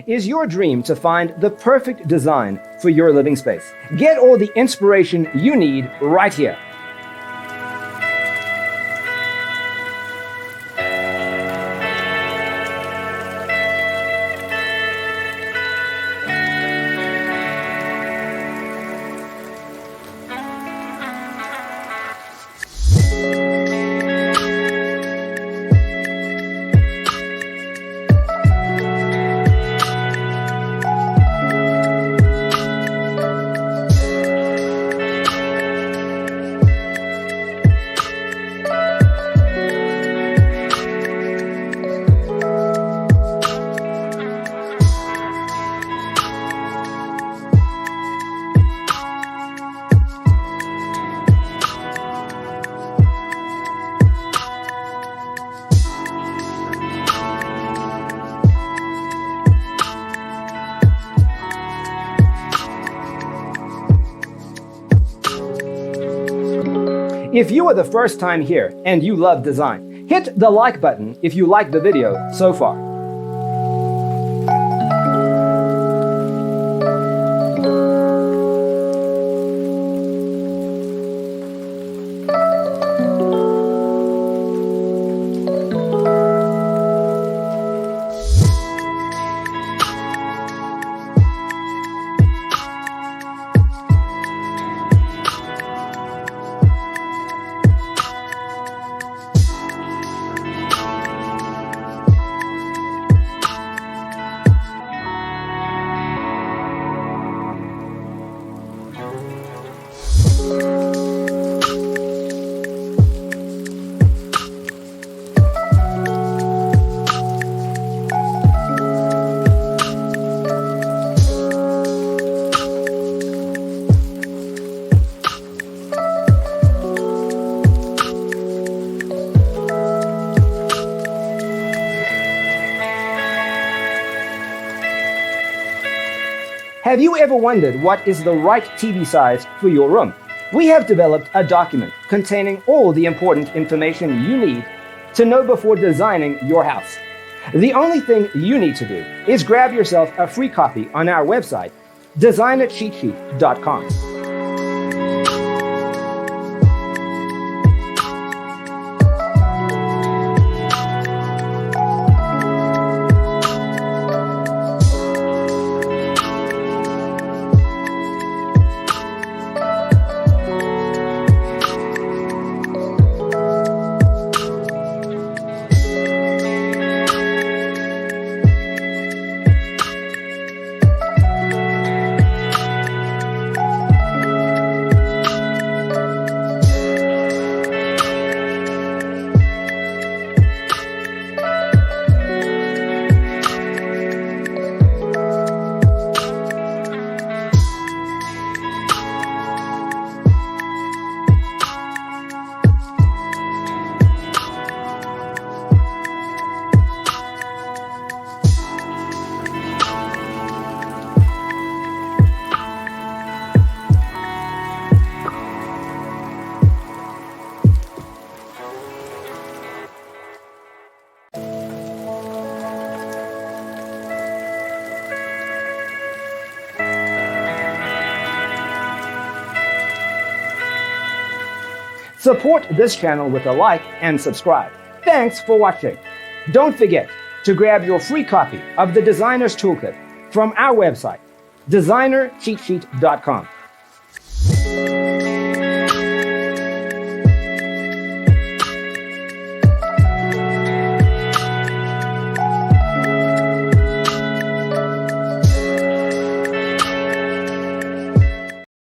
Is your dream to find the perfect design for your living space? Get all the inspiration you need right here. If you are the first time here and you love design, hit the like button if you like the video so far. Have you ever wondered what is the right TV size for your room? We have developed a document containing all the important information you need to know before designing your house. The only thing you need to do is grab yourself a free copy on our website, designercheatsheet.com. Support this channel with a like and subscribe. Thanks for watching. Don't forget to grab your free copy of the Designer's Toolkit from our website, designercheatsheet.com.